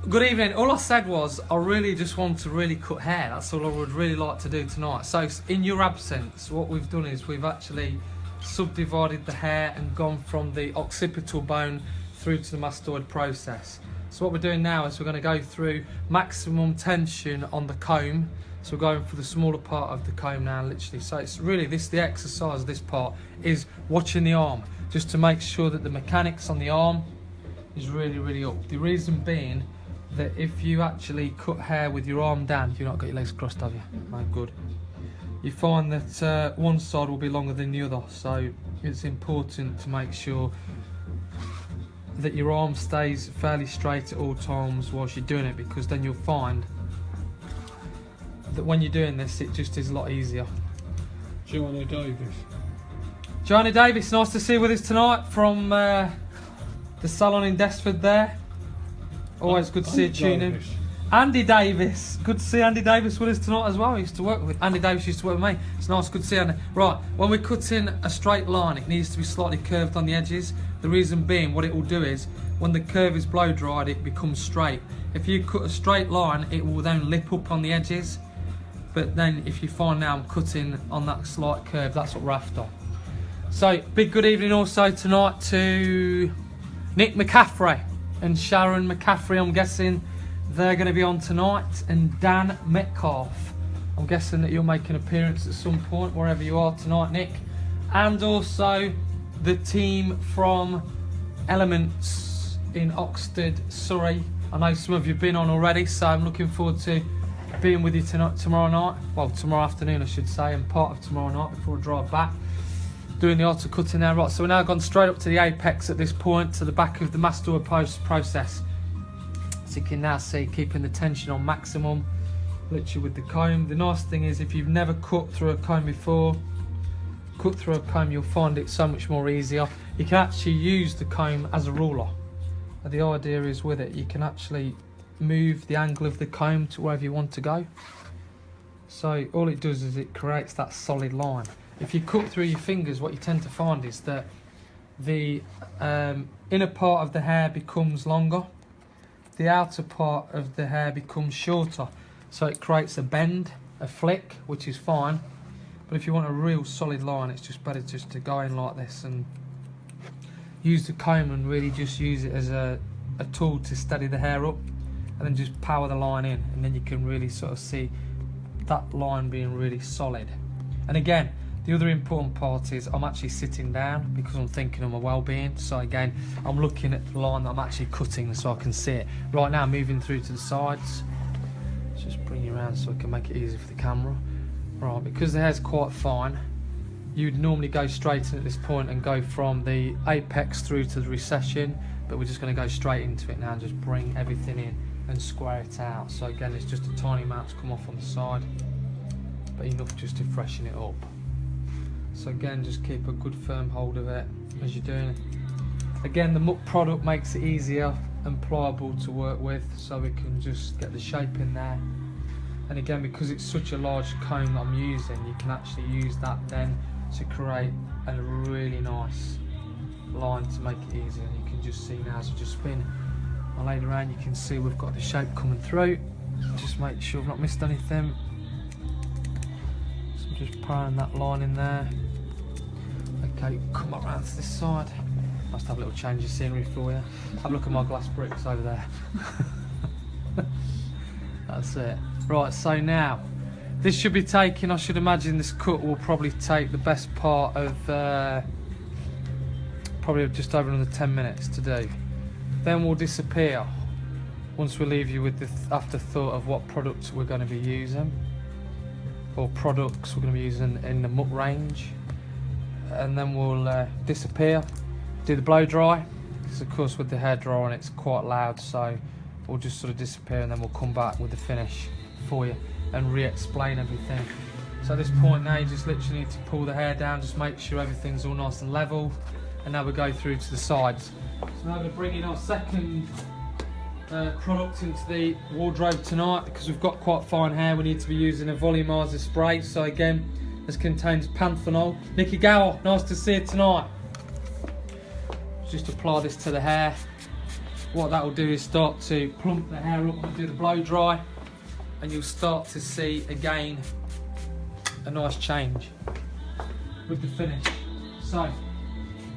Good evening. All I said was I really just want to really cut hair. That's all I would really like to do tonight. So in your absence, what we've done is we've actually subdivided the hair and gone from the occipital bone through to the mastoid process. So what we're doing now is we're going to go through maximum tension on the comb. So we're going for the smaller part of the comb now, literally. So it's really the exercise of this part is watching the arm, just to make sure that the mechanics on the arm is really up. The reason being that if you actually cut hair with your arm down, you've not got your legs crossed, have you? No, good. You find that one side will be longer than the other, so it's important to make sure that your arm stays fairly straight at all times whilst you're doing it, because then you'll find that when you're doing this, it just is a lot easier. Johnny Davis. Johnny Davis, nice to see you with us tonight from the salon in Desford there. Always good to see you tune in. Andy Davis, good to see Andy Davis with us tonight as well. I used to work with Andy Davis, used to work with me. It's nice, good to see Andy. Right, when we're cutting a straight line, it needs to be slightly curved on the edges. The reason being, what it will do is, when the curve is blow dried, it becomes straight. If you cut a straight line, it will then lip up on the edges. But then if you find now I'm cutting on that slight curve, that's what we're after. So, big good evening also tonight to Nick McCaffrey and Sharon McCaffrey. I'm guessing they're going to be on tonight, and Dan Metcalf. I'm guessing that you'll make an appearance at some point wherever you are tonight, Nick. And also the team from Elements in Oxted, Surrey. I know some of you have been on already, so I'm looking forward to being with you tomorrow night. Well, tomorrow afternoon I should say, and part of tomorrow night before I drive back, doing the art of cutting there. Right, so we're now gone straight up to the apex at this point, to the back of the mastoid process. So you can now see, keeping the tension on maximum, literally with the comb. The nice thing is, if you've never cut through a comb before, cut through a comb, you'll find it so much more easier. You can actually use the comb as a ruler. And the idea is with it, you can actually move the angle of the comb to wherever you want to go. So all it does is it creates that solid line. If you cut through your fingers, what you tend to find is that the inner part of the hair becomes longer, the outer part of the hair becomes shorter, so it creates a bend, a flick, which is fine. But if you want a real solid line, it's just better just to go in like this and use the comb and really just use it as a tool to steady the hair up, and then just power the line in, and then you can really sort of see that line being really solid. And again, the other important part is I'm actually sitting down because I'm thinking of my well-being. So again, I'm looking at the line that I'm actually cutting so I can see it. Right now, moving through to the sides. Let's just bring you around so I can make it easy for the camera. Right, because the hair's quite fine, you'd normally go straight in at this point and go from the apex through to the recession, but we're just going to go straight into it now and just bring everything in and square it out. So again, it's just a tiny amount to come off on the side, but enough just to freshen it up. So again, just keep a good firm hold of it as you're doing it. Again, the muck product makes it easier and pliable to work with, so we can just get the shape in there. And again, because it's such a large comb that I'm using, you can actually use that then to create a really nice line to make it easier. And you can just see now as I just spin my lady around, you can see we've got the shape coming through. Just make sure I've not missed anything. So I'm just powering that line in there. Okay, come around to this side. Must have a little change of scenery for you. Have a look at my glass bricks over there. That's it. Right, so now this should be taking, I should imagine this cut will probably take the best part of probably just over another 10 minutes to do. Then we'll disappear once we leave you with the afterthought of what products we're going to be using, or products we're going to be using in the muck range. And then we'll disappear, do the blow dry, because of course with the hair dry on it's quite loud, so we'll just sort of disappear and then we'll come back with the finish for you and re-explain everything. So at this point now, you just literally need to pull the hair down, just make sure everything's all nice and level, and now we go through to the sides. So now we're going to bring in our second product into the wardrobe tonight, because we've got quite fine hair. We need to be using a volumizer spray. So again, this contains panthenol. Nikki Gower, nice to see you tonight. Just apply this to the hair. what that will do is start to plump the hair up and do the blow dry, and you'll start to see again a nice change with the finish. So I'm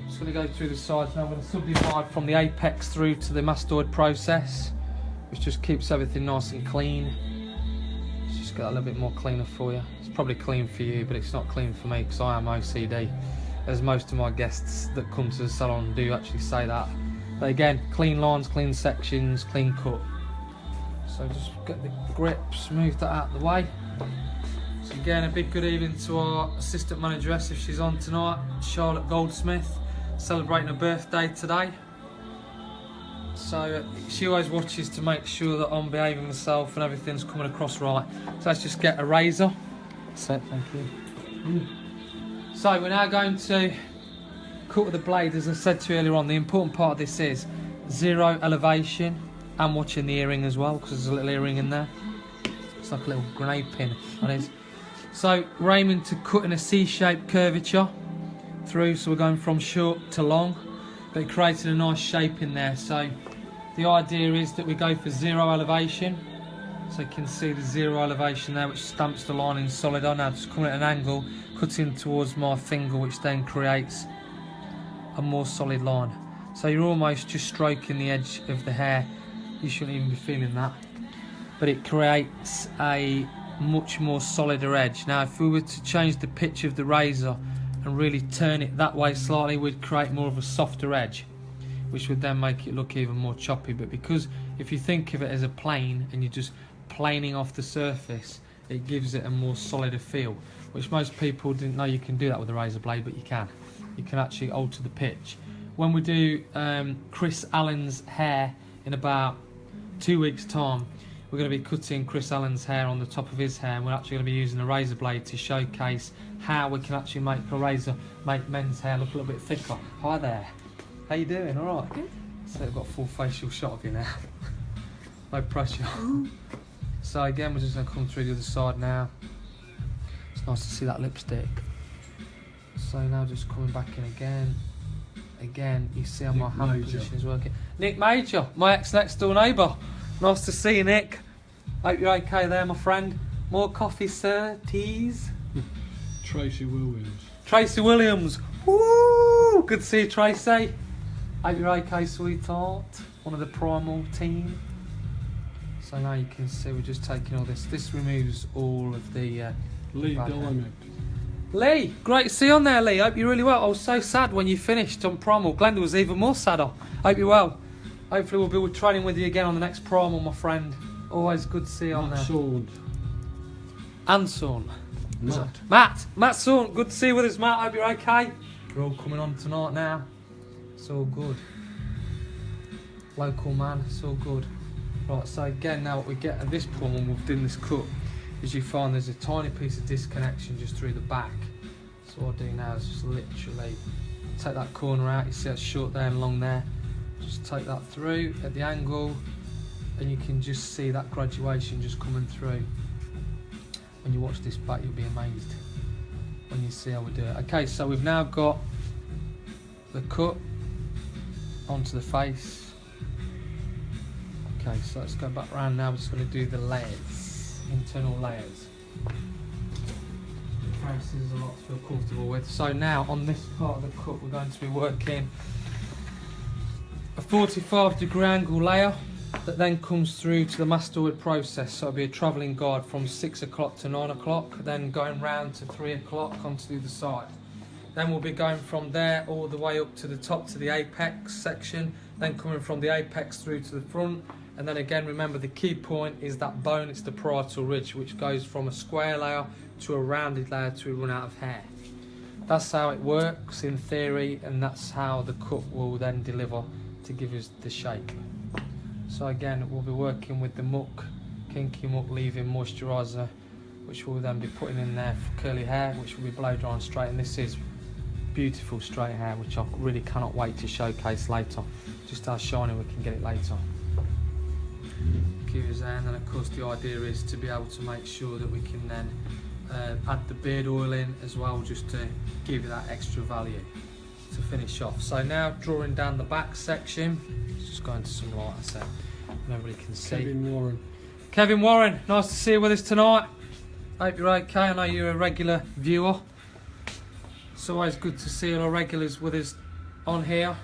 just going to go through the sides now. I'm going to subdivide from the apex through to the mastoid process, which just keeps everything nice and clean. Let's just get a little bit more cleaner for you. It's probably clean for you, but it's not clean for me because I am OCD, as most of my guests that come to the salon do actually say that. But again, clean lines, clean sections, clean cut. So just get the grips, move that out of the way. So again, a big good evening to our assistant manageress, if she's on tonight, Charlotte Goldsmith, celebrating her birthday today. So she always watches to make sure that I'm behaving myself and everything's coming across right. So let's just get a razor. So thank you. So we're now going to cut with the blade. As I said to you earlier on, the important part of this is zero elevation and watching the earring as well, because there's a little earring in there. It's like a little grenade pin on it. So we're aiming to cut in a C-shaped curvature through, so we're going from short to long, but creating a nice shape in there. So the idea is that we go for zero elevation. So you can see the zero elevation there, which stamps the line in solid on. Now just coming at an angle, cutting towards my finger, which then creates a more solid line. So you're almost just stroking the edge of the hair. You shouldn't even be feeling that, but it creates a much more solider edge. Now if we were to change the pitch of the razor and really turn it that way slightly, we'd create more of a softer edge, which would then make it look even more choppy. But because if you think of it as a plane and you're just planing off the surface, it gives it a more solider feel, which most people didn't know you can do that with a razor blade, but you can. You can actually alter the pitch. When we do Chris Allen's hair in about 2 weeks time, we're going to be cutting Chris Allen's hair on the top of his hair, and we're actually going to be using a razor blade to showcase how we can actually make a razor make men's hair look a little bit thicker. Hi there, how you doing? All right. Good. So I've got a full facial shot of you now. No pressure. So again, we're just going to come through the other side now. It's nice to see that lipstick. So now just coming back in again. Again, you see how my hand position is working. Nick Major, my ex-next door neighbour. Nice to see you, Nick. Hope you're okay there, my friend. More coffee, sir. Teas. Tracy Williams. Tracy Williams. Woo! Good to see you, Tracy. Hope you're okay, sweetheart. One of the primal team. So now you can see we're just taking all this. This removes all of the... Lee Diamond. Lee, great to see you on there, Lee. Hope you're really well. I was so sad when you finished on Primal. Glenda was even more sadder. Hope you're well. Hopefully we'll be training with you again on the next Primal, my friend. Always good to see you on there. Matt Anson. Matt Sawn. Good to see you with us, Matt. Hope you're okay. We're all coming on tonight now. It's all good. Local man, it's all good. Right, so again, now what we get at this point when we've done this cut is you find there's a tiny piece of disconnection just through the back. So what I'll do now is just literally take that corner out. You see it's short there and long there. Just take that through at the angle, and you can just see that graduation just coming through. When you watch this back, you'll be amazed when you see how we do it. Okay, so we've now got the cut onto the face. Okay, so let's go back around now. We're just going to do the layers, internal layers. This is a lot to feel comfortable with. So now on this part of the cut, we're going to be working a 45-degree angle layer that then comes through to the mastoid process. So it'll be a travelling guide from 6 o'clock to 9 o'clock, then going round to 3 o'clock onto the other side. Then we'll be going from there all the way up to the top to the apex section, then coming from the apex through to the front. And then again, remember the key point is that bone, it's the parietal ridge, which goes from a square layer to a rounded layer to run out of hair. That's how it works in theory, and that's how the cut will then deliver to give us the shape. So again, we'll be working with the muck, kinky muck leave-in moisturiser, which we'll then be putting in there for curly hair, which will be blow dry and straight. And this is beautiful straight hair, which I really cannot wait to showcase later, just how shiny we can get it later. Cues there, and then of course the idea is to be able to make sure that we can then add the beard oil in as well, just to give you that extra value. to finish off. So now drawing down the back section, just going to some light, I said, nobody can see. Kevin Warren, nice to see you with us tonight. Hope you're okay. I know you're a regular viewer. It's always good to see all our regulars with us on here.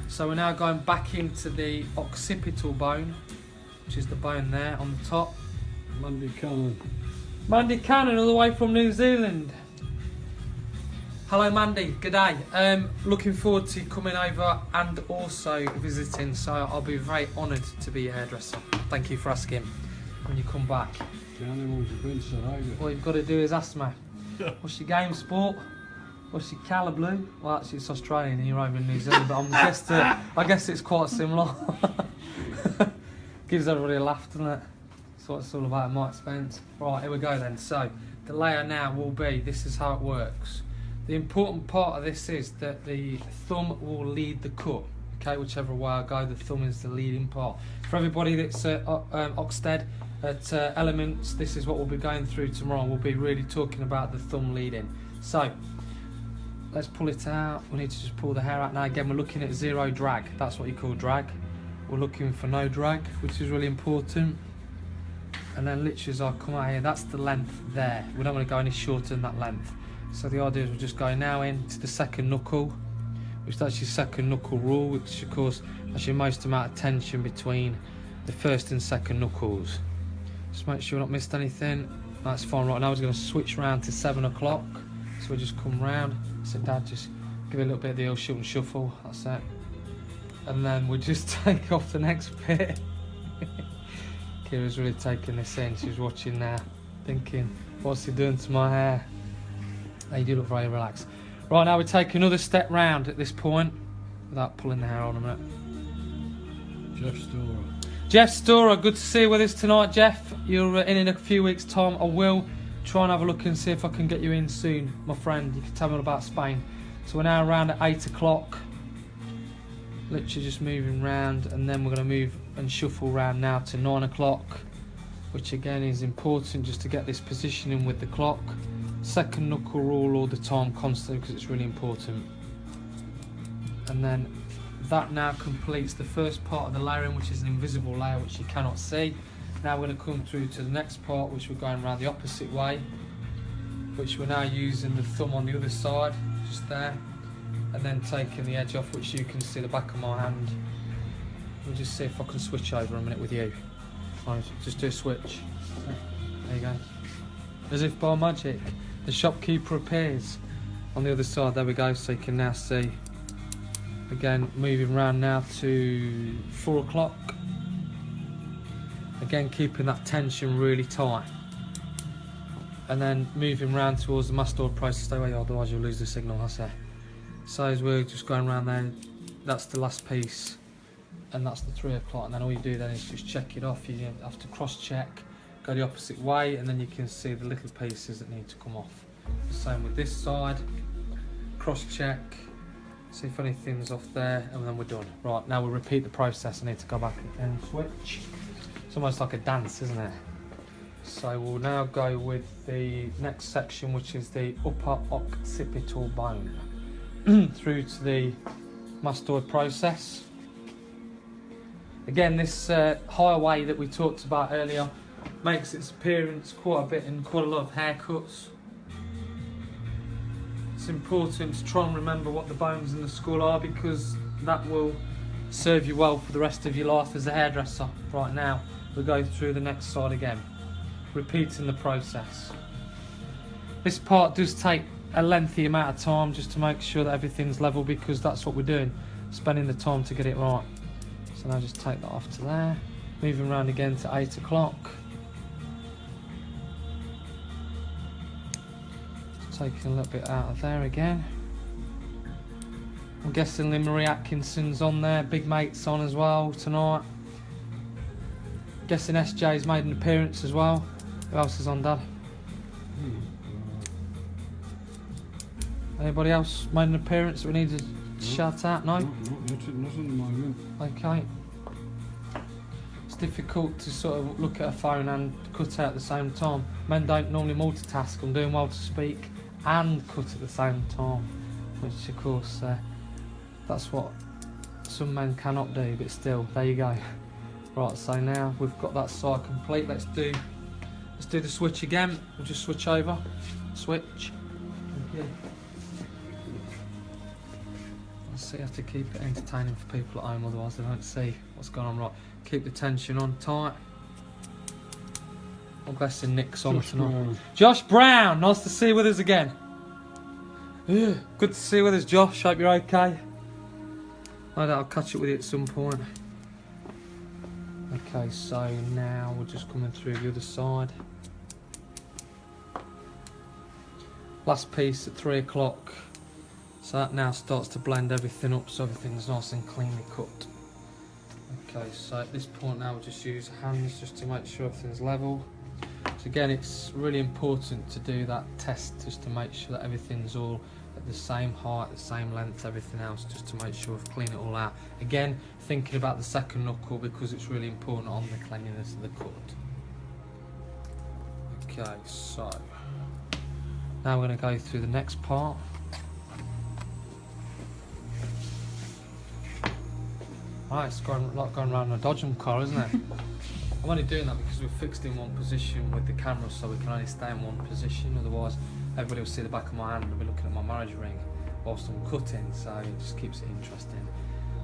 So we're now going back into the occipital bone, which is the bone there on the top. Mandy Cannon. Mandy Cannon, all the way from New Zealand. Hello Mandy, good day. Looking forward to coming over and also visiting, so I'll be very honoured to be your hairdresser. Thank you for asking when you come back. All you've got to do is ask me, what's your game sport? What's your colour blue? Well actually it's Australian and you're over in New Zealand, but I guess it's quite similar. Gives everybody a laugh, doesn't it? That's what it's all about at my expense. Right, here we go then. So the layout now will be, this is how it works. The important part of this is that the thumb will lead the cut. Okay, whichever way I go, the thumb is the leading part. For everybody that's at Oxted, at Elements, this is what we'll be going through tomorrow. We'll be really talking about the thumb leading. So let's pull it out. We need to just pull the hair out now. Again, we're looking at zero drag. That's what you call drag. We're looking for no drag, which is really important. And then literally as I come out here, that's the length there. We don't want to go any shorter than that length. So the idea is we're just going now into the second knuckle, which is actually second knuckle rule, which of course has your most amount of tension between the first and second knuckles. Just make sure we're not missed anything. That's fine. Right now we're going to switch round to 7 o'clock. So we just come round. So Dad, just give it a little bit of the old shoot and shuffle. That's it. And then we just take off the next bit. Kira's really taking this in. She's watching now, thinking, what's he doing to my hair? You do look very relaxed. Right, now we take another step round at this point without pulling the hair on a minute. Jeff Storer. Jeff Storer, good to see you with us tonight, Jeff. You're in a few weeks' time. I will try and have a look and see if I can get you in soon, my friend. You can tell me all about Spain. So we're now around at 8 o'clock. Literally just moving round, and then we're going to move and shuffle round now to 9 o'clock, which again is important just to get this positioning with the clock. Second knuckle rule all the time, constantly, because it's really important. And then that now completes the first part of the layering, which is an invisible layer which you cannot see. Now we're going to come through to the next part, which we're going around the opposite way, which we're now using the thumb on the other side, just there, and then taking the edge off, which you can see the back of my hand. We'll just see if I can switch over a minute with you. Right, just do a switch. There you go. As if by magic, the shopkeeper appears on the other side. There we go, so you can now see. Again, moving round now to 4 o'clock. Again, keeping that tension really tight. And then moving round towards the mastoid process. Stay where you are, otherwise you'll lose the signal, I say. So as we're just going around there, that's the last piece. And that's the 3 o'clock. And then all you do then is just check it off. You have to cross check. Go the opposite way, and then you can see the little pieces that need to come off. Same with this side. Cross check, see if anything's off there, and then we're done. Right, now we'll repeat the process. I need to go back and switch. It's almost like a dance, isn't it? So we'll now go with the next section, which is the upper occipital bone through to the mastoid process. Again, this highway that we talked about earlier makes its appearance quite a bit in quite a lot of haircuts. It's important to try and remember what the bones in the skull are, because that will serve you well for the rest of your life as a hairdresser. Right now, we'll go through the next side again, repeating the process. This part does take a lengthy amount of time just to make sure that everything's level, because that's what we're doing, spending the time to get it right. So now just take that off to there, moving around again to 8 o'clock. Taking a little bit out of there again. I'm guessing Lynn Marie Atkinson's on there, Big Mate's on as well tonight. Guessing SJ's made an appearance as well. Who else is on, Dad? Anybody else made an appearance that we need to shout out? No? Not at the moment. Okay. It's difficult to sort of look at a phone and cut out at the same time. Men don't normally multitask. I'm doing well to speak and cut at the same time, which of course That's what some men cannot do, but still, there you go. Right, so now we've got that side complete. Let's do the switch again. We'll just switch over. Switch. Okay. So you have to keep it entertaining for people at home, otherwise they don't see what's going on. Right, keep the tension on tight. I'm blessing Nick's on tonight. Josh Brown, nice to see you with us again. Good to see you with us, Josh. Hope you're okay. No doubt I'll catch up with you at some point. Okay, so now we're just coming through the other side. Last piece at 3 o'clock. So that now starts to blend everything up so everything's nice and cleanly cut. Okay, so at this point now we'll just use hands just to make sure everything's level. So again, it's really important to do that test just to make sure that everything's all at the same height, the same length, everything else, just to make sure we've cleaned it all out. Again, thinking about the second knuckle because it's really important on the cleanliness of the cut. Okay, so now we're going to go through the next part. Right, it's like going around a dodgem car, isn't it? I'm only doing that because we're fixed in one position with the camera, so we can only stay in one position. Otherwise, everybody will see the back of my hand and be looking at my marriage ring whilst I'm cutting. So it just keeps it interesting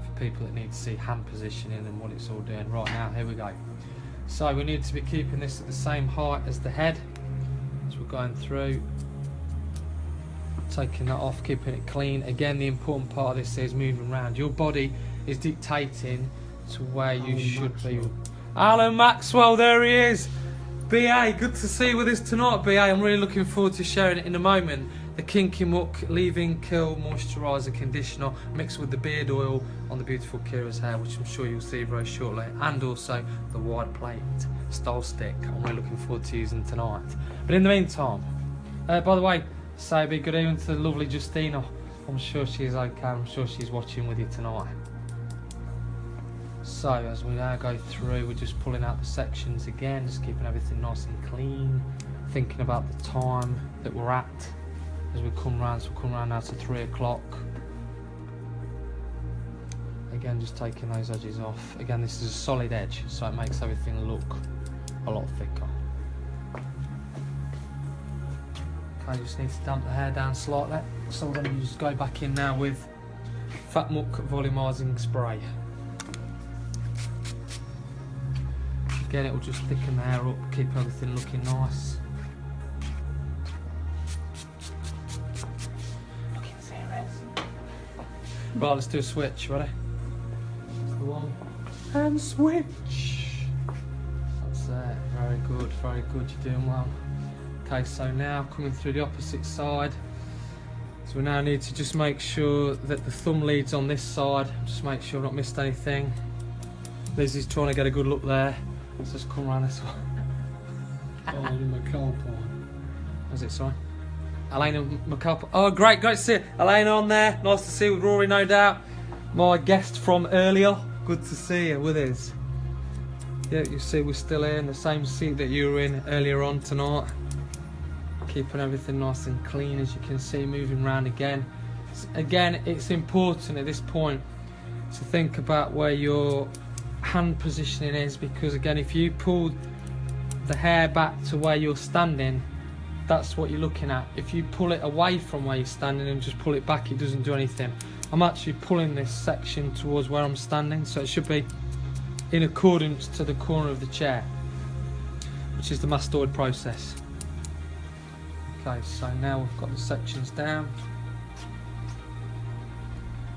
for people that need to see hand positioning and what it's all doing. Right, now, here we go. So we need to be keeping this at the same height as the head as we're going through. Taking that off, keeping it clean. Again, the important part of this is moving around. Your body is dictating to where you should be. Alan Maxwell, there he is. BA, good to see you with us tonight, BA. I'm really looking forward to sharing it in a moment. The Kinky Muck Leave-In Curl Moisturiser Conditioner mixed with the beard oil on the beautiful Kira's hair, which I'm sure you'll see very shortly, and also the wide plate style stick I'm really looking forward to using tonight. But in the meantime, by the way, say a big good evening to the lovely Justina. I'm sure she's okay, I'm sure she's watching with you tonight. So as we now go through, we're just pulling out the sections again, just keeping everything nice and clean, thinking about the time that we're at as we come round. So we'll come round now to 3 o'clock. Again, just taking those edges off. Again, this is a solid edge, so it makes everything look a lot thicker. Okay, just need to damp the hair down slightly. So we're going to just go back in now with Fat Muck Volumizing Spray. Again, it will just thicken the hair up, keep everything looking nice. Looking serious. Right, let's do a switch, ready? That's the one. And switch. That's it, very good, you're doing well. Okay, so now coming through the opposite side. So we now need to just make sure that the thumb lead's on this side, just make sure I've not missed anything. Lizzie's trying to get a good look there. Let's just come around this one. Elena McAlpine. Was it, sorry? Elena McAlpine. Oh, great to see you. Elena on there. Nice to see you with Rory, no doubt. My guest from earlier. Good to see you with us. Yeah, you see we're still here in the same seat that you were in earlier on tonight. Keeping everything nice and clean, as you can see, moving around again. Again, it's important at this point to think about where your hand positioning is, because again, if you pull the hair back to where you're standing, that's what you're looking at. If you pull it away from where you're standing and just pull it back, it doesn't do anything. I'm actually pulling this section towards where I'm standing, so it should be in accordance to the corner of the chair, which is the mastoid process. Okay, so now we've got the sections down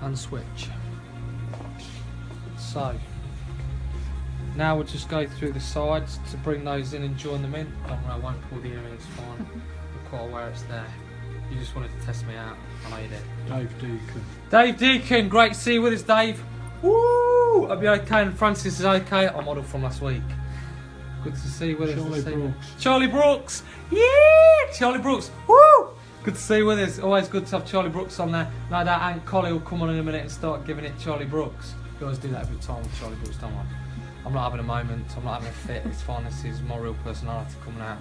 and switch. So now we'll just go through the sides to bring those in and join them in. Don't worry, I won't pull the earring, it's fine. I'm quite aware it's there. You just wanted to test me out. I know you did. Dave Deacon. Dave Deacon, great to see you with us, Dave. Woo! I'll be okay, and Francis is okay. I modelled from last week. Good to see you with us. Charlie Brooks. Charlie Brooks! Yeah! Charlie Brooks! Woo! Good to see you with us. Always good to have Charlie Brooks on there. No doubt Aunt Collie will come on in a minute and start giving it Charlie Brooks. You always do that every time with Charlie Brooks, don't I? I'm not having a moment, I'm not having a fit, it's fine, this is my real personality coming out.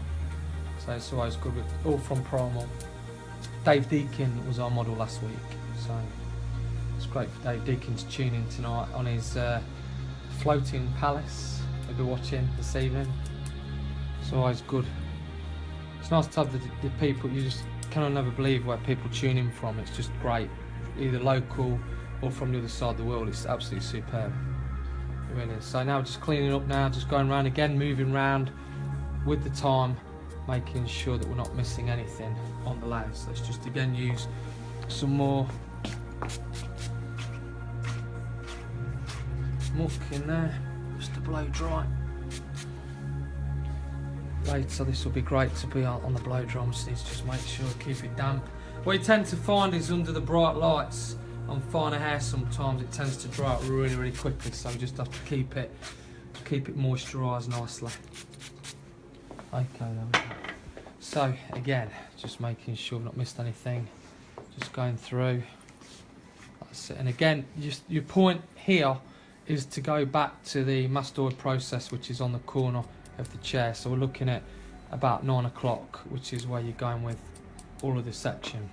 So it's always good, with all from Part1. Dave Deacon was our model last week, so It's great for Dave Deacon to tune in tonight on his floating palace we'll be watching this evening. It's always good. It's nice to have the people, you just cannot never believe where people tune in from. It's just great, either local or from the other side of the world. It's absolutely superb. It really is. So now just cleaning up now, just going around again, moving around with the time, making sure that we're not missing anything on the layers. Let's just again use some more muck in there just to blow dry. Later this will be great to be on the blow dry. Just need to just make sure to keep it damp. What you tend to find is under the bright lights on finer hair sometimes it tends to dry out really quickly, so we just have to keep it moisturised nicely. Okay then. So again, just making sure I've not missed anything. Just going through. That's it. And again, just your point here is to go back to the mastoid process, which is on the corner of the chair. So we're looking at about 9 o'clock, which is where you're going with all of this section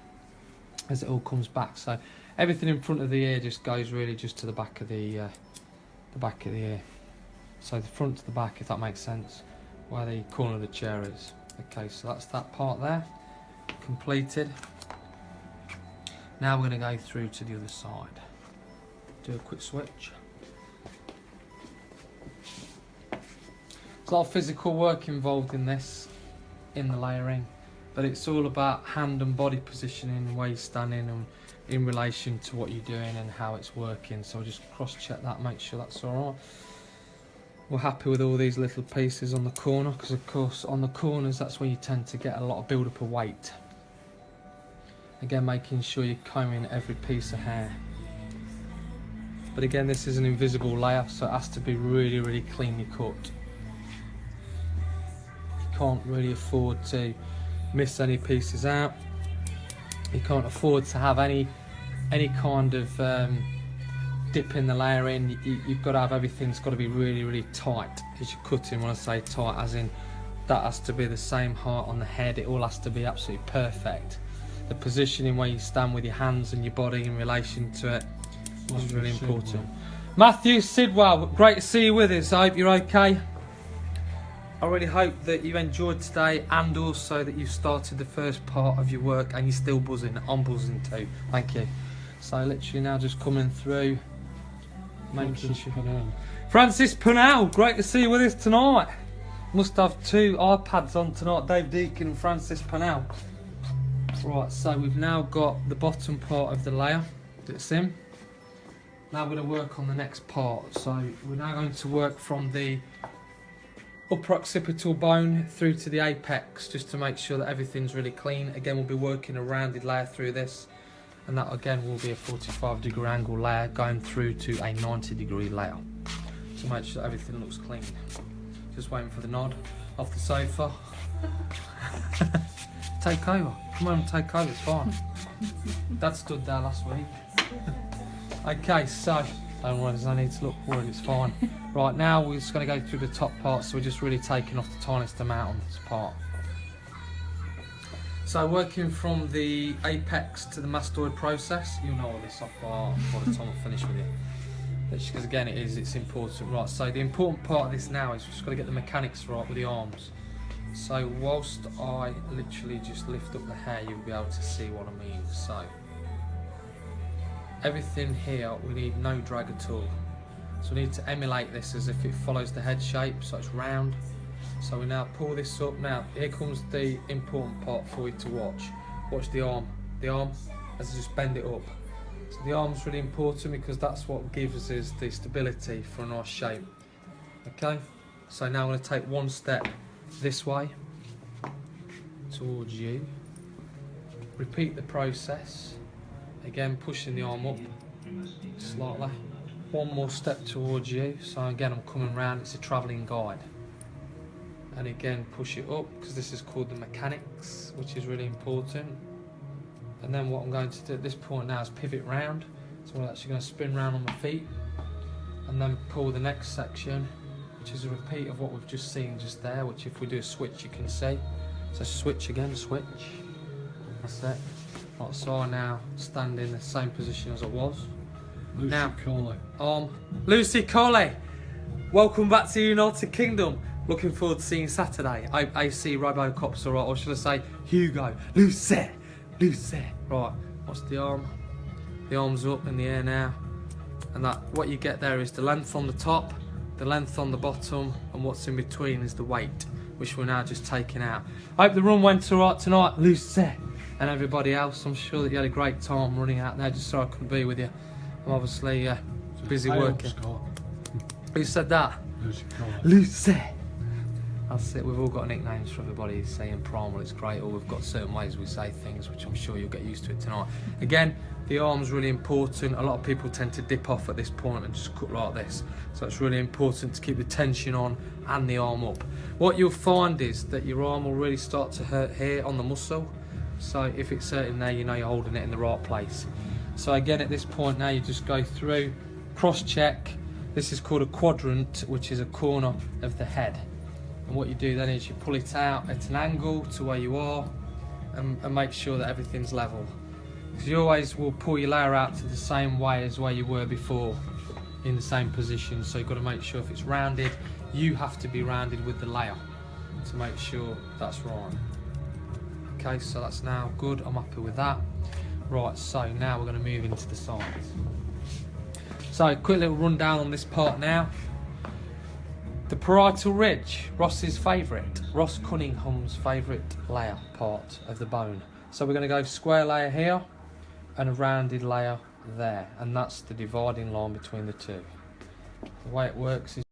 as it all comes back. So everything in front of the ear just goes really just to the back of the ear. So the front to the back, if that makes sense, where the corner of the chair is. Okay, so that's that part there completed. Now we're going to go through to the other side. Do a quick switch. There's a lot of physical work involved in this, in the layering, but it's all about hand and body positioning, where you're standing and in relation to what you're doing and how it's working. So I'll just cross check that, make sure that's alright. We're happy with all these little pieces on the corner, because of course on the corners that's where you tend to get a lot of build up of weight. Again, making sure you're combing every piece of hair. But again, this is an invisible layer, so it has to be really cleanly cut. You can't really afford to miss any pieces out. You can't afford to have any kind of dip in the layer in. You've got to have everything's got to be really tight as you're cutting. When I say tight, as in that has to be the same height on the head. It all has to be absolutely perfect. The positioning where you stand with your hands and your body in relation to it is really important. Matthew Sidwell, great to see you with us. I hope you're okay. I really hope that you enjoyed today, and also that you've started the first part of your work and you're still buzzing. I'm buzzing too. Thank you. So literally now just coming through, making sure. Francis Purnell, great to see you with us tonight. Must have 2 iPads on tonight, Dave Deacon and Francis Purnell. Right, so we've now got the bottom part of the layer that's in. Now we're going to work on the next part. So we're now going to work from the upper occipital bone through to the apex, just to make sure that everything's really clean. Again, we'll be working a rounded layer through this, and that again will be a 45-degree angle layer going through to a 90-degree layer, to make sure everything looks clean. Just waiting for the nod off the sofa. Take over. Come on, take over, it's fine. Dad stood there last week. Okay, so don't worry, there's no need to look worried, it's fine. Right, now we're just going to go through the top part, so we're just really taking off the tiniest amount on this part. So working from the apex to the mastoid process, you'll know all this off by the time I finish with it. Because again, it's important. Right, so the important part of this now is we've just got to get the mechanics right with the arms. So whilst I literally just lift up the hair, you'll be able to see what I mean. So everything here, we need no drag at all. So we need to emulate this as if it follows the head shape, so it's round. So we now pull this up. Now here comes the important part for you to watch. Watch the arm. The arm, as I just bend it up. So the arm's really important because that's what gives us the stability for a nice shape. Okay, so now I'm going to take one step this way towards you. Repeat the process. Again, pushing the arm up slightly. One more step towards you. So again, I'm coming round. It's a travelling guide. And again, push it up, because this is called the mechanics, which is really important. And then what I'm going to do at this point now is pivot round. So I'm actually going to spin round on my feet and then pull the next section, which is a repeat of what we've just seen just there, which if we do a switch you can see. So switch again, switch. That's it. Right, so I now stand in the same position as I was. Lucy Now, Coley. Lucy Coley, welcome back to United Kingdom. Looking forward to seeing you Saturday. AC Robocop's alright, or should I say Hugo? Lucy. Right, what's the arm? The arm's up in the air now. And that what you get there is the length on the top, the length on the bottom, and what's in between is the weight, which we're now just taking out. I hope the run went alright tonight, Lucy. And everybody else, I'm sure that you had a great time running out there, just so I couldn't be with you. I'm obviously busy working. Who said that? Lucy Coley. Lucy. That's it, we've all got nicknames for everybody saying primal, it's great, or we've got certain ways we say things, which I'm sure you'll get used to it tonight. Again, the arm's really important. A lot of people tend to dip off at this point and just cut like this. So it's really important to keep the tension on and the arm up. What you'll find is that your arm will really start to hurt here on the muscle. So if it's hurting there, you know you're holding it in the right place. So again, at this point now, you just go through, cross-check. This is called a quadrant, which is a corner of the head. And what you do then is you pull it out at an angle to where you are and make sure that everything's level. Because you always will pull your layer out to the same way as where you were before, in the same position. So you've got to make sure if it's rounded, you have to be rounded with the layer to make sure that's right. Okay, so that's now good, I'm happy with that. Right, so now we're going to move into the sides. So quick little rundown on this part now. The parietal ridge, Ross's favourite, Ross Cunningham's favourite layer part of the bone. So we're going to go square layer here and a rounded layer there, and that's the dividing line between the two. The way it works is